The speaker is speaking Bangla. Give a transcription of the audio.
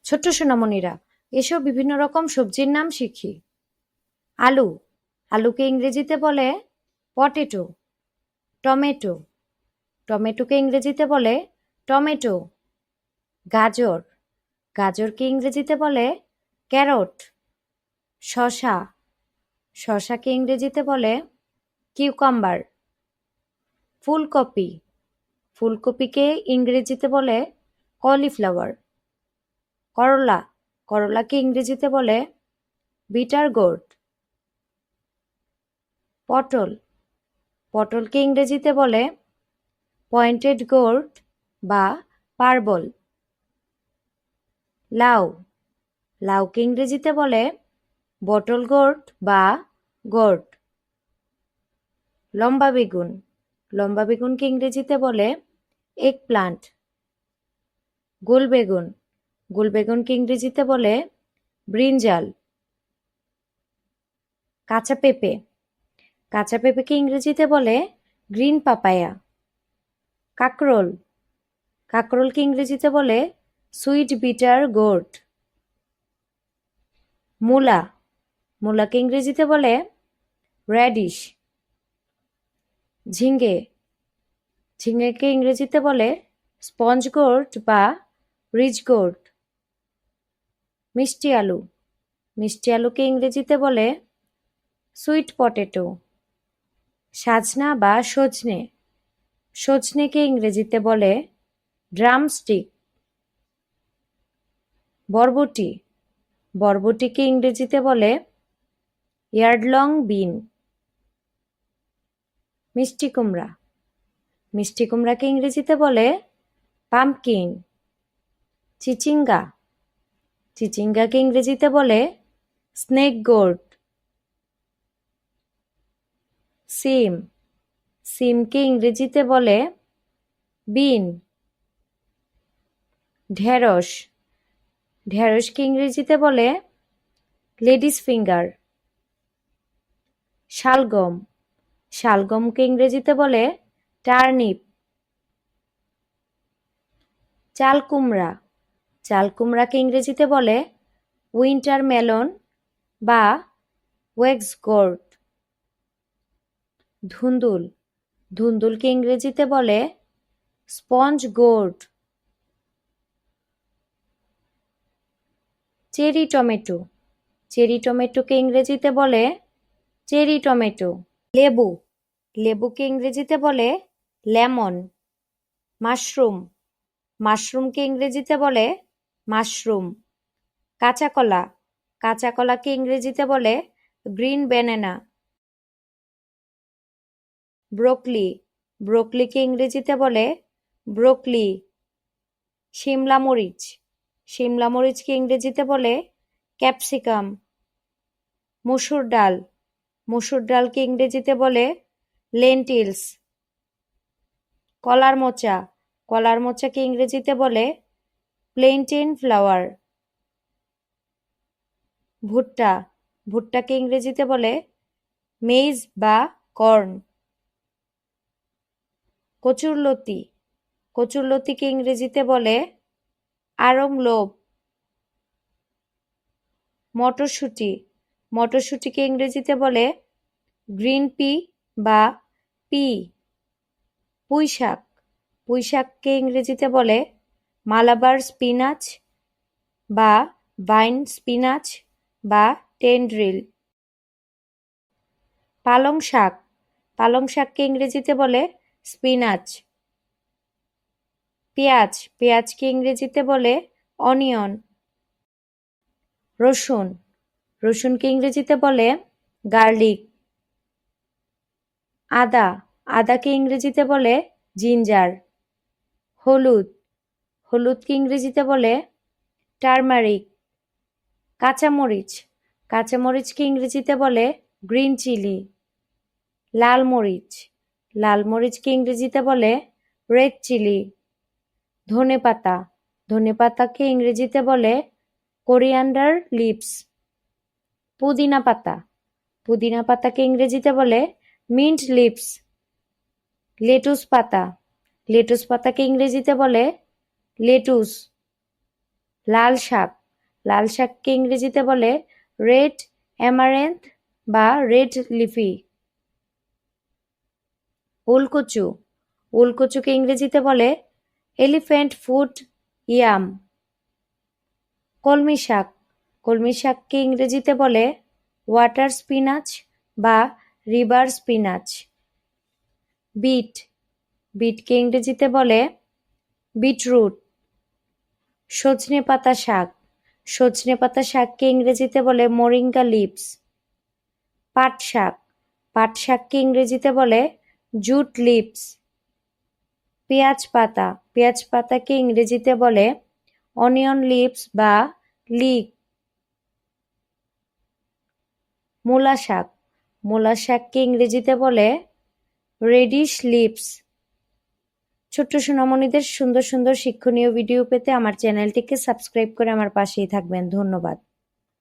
ছোট্ট সোনামণিরা, এসো বিভিন্ন রকম সবজির নাম শিখি। আলু, আলুকে ইংরেজিতে বলে পটেটো। টমেটো, টমেটোকে ইংরেজিতে বলে টমেটো। গাজর, গাজরকে ইংরেজিতে বলে ক্যারট। শসা, শসাকে ইংরেজিতে বলে কিউকাম্বার। ফুলকপি, ফুলকপিকে ইংরেজিতে বলে কলিফ্লাওয়ার। করলা, করলাকে ইংরেজিতে বলে বিটার গোর্ড। পটল, পটলকে ইংরেজিতে বলে পয়েন্টেড গোর্ড বা পার্বল। লাউ, লাউকে ইংরেজিতে বলে বটল গোর্ড বা গোর্ড। লম্বা বেগুন, লম্বা বেগুনকে ইংরেজিতে বলে এগ প্লান্ট। গোল বেগুন, গোল বেগুনকে ইংরেজিতে বলে ব্রিনজাল। কাঁচা পেঁপে, কাঁচা পেঁপেকে ইংরেজিতে বলে গ্রিন পাপায়া। কাঁকরোল, কাঁকরোলকে ইংরেজিতে বলে সুইট বিটার গোর্ড। মূলা, মূলাকে ইংরেজিতে বলে র্যাডিশ। ঝিঙ্গে, ঝিঙ্গেকে ইংরেজিতে বলে স্পঞ্জ গোর্ড বা রিচ গোর্ড। মিষ্টি আলু, মিষ্টি আলুকে ইংরেজিতে বলে সুইট পটেটো। সাজনা বা সজনে, সজনেকে ইংরেজিতে বলে ড্রামস্টিক। বরবটি, বরবটিকে ইংরেজিতে বলে ইয়ার্ডলং বিন। মিষ্টি কুমড়া, মিষ্টি কুমড়াকে ইংরেজিতে বলে পাম্পকিন। চিচিঙ্গা, চিচিঙ্গাকে ইংরেজিতে বলে স্নেক গোর্ড। সিম, সিমকে ইংরেজিতে বলে বিন। ঢেঁড়স, ঢেঁড়সকে ইংরেজিতে বলে লেডিস ফিঙ্গার। শালগম, শালগমকে ইংরেজিতে বলে টার্নিপ। চাল কুমড়া, চাল কুমড়াকে ইংরেজিতে বলে উইন্টার মেলন বা ওয়েক্স গোর্ড। ধুন্দুল, ধুন্দুলকে ইংরেজিতে বলে sponge gourd. Cherry tomato, cherry টমেটোকে ইংরেজিতে বলে চেরি টমেটো। লেবু, লেবুকে ইংরেজিতে বলে লেমন। মাশরুম, মাশরুমকে ইংরেজিতে বলে মাশরুম। কাঁচা কলা, কাঁচা কলাকে ইংরেজিতে বলে গ্রিন ব্যানানা। ব্রোকলি, ব্রোকলিকে ইংরেজিতে বলে ব্রোকলি। শিমলা মরিচ, শিমলা মরিচকে ইংরেজিতে বলে ক্যাপসিকাম। মসুর ডাল, মসুর ডালকে ইংরেজিতে বলে লেন্টিলস। কলার মোচা, কলার মোচাকে ইংরেজিতে বলে প্লেন্টেন ফ্লাওয়ার। ভুট্টা, ভুট্টাকে ইংরেজিতে বলে মেইজ বা কর্ন। কচুরলতি, কচুরলতিকে ইংরেজিতে বলে আড়ং লোব। মটরশুঁটি, মটরশুঁটিকে ইংরেজিতে বলে গ্রিন পি বা পি। পুঁই শাক, পুঁই শাককে ইংরেজিতে বলে মালাবার স্পিনাচ বা ভাইন স্পিনাচ বা টেন্ড্রিল। পালং শাক, পালং শাককে ইংরেজিতে বলে স্পিনাচ। পেঁয়াজ, পেঁয়াজকে ইংরেজিতে বলে অনিয়ন। রসুন, রসুনকে ইংরেজিতে বলে গার্লিক। আদা, আদাকে ইংরেজিতে বলে জিঞ্জার। হলুদ, হলুদকে ইংরেজিতে বলে টারমারিক। কাঁচামরিচ, কাঁচামরিচকে ইংরেজিতে বলে গ্রিন চিলি। লাল মরিচ, লাল মরিচকে ইংরেজিতে বলে রেড চিলি। ধনেপাতা, ধনেপাতাকে ইংরেজিতে বলে কোরিয়ান্ডার লিভস। পুদিনা পাতা, পুদিনা পাতাকে ইংরেজিতে বলে মিন্ট লিভস। লেটুস পাতা, লেটুস পাতাকে ইংরেজিতে বলে লেটুস। লাল শাক, লাল শাককে ইংরেজিতে বলে রেড অ্যামারেন্থ বা রেড লিফি। ওলকচু, ওলকচুকে ইংরেজিতে বলে এলিফ্যান্ট ফুট ইয়াম। কলমি শাক, কলমি শাককে ইংরেজিতে বলে ওয়াটার স্পিনাচ বা রিভার স্পিনাচ। বিট, বিটকে ইংরেজিতে বলে বিটরুট। সজনে পাতা শাক, সজনে পাতা শাককে ইংরেজিতে বলে মোরিঙ্গা লিভস। পাট শাক, পাট শাককে ইংরেজিতে বলে জুট লিভস। পেঁয়াজ পাতা, পেঁয়াজ পাতাকে ইংরেজিতে বলে অনিয়ন লিভস বা লিক। মূলা শাক, মূলা শাককে ইংরেজিতে বলে রেডিশ লিভস। ছোট্ট সোনামণিদের সুন্দর সুন্দর শিক্ষণীয় ভিডিও পেতে আমার চ্যানেলটিকে সাবস্ক্রাইব করে আমার পাশেই থাকবেন। ধন্যবাদ।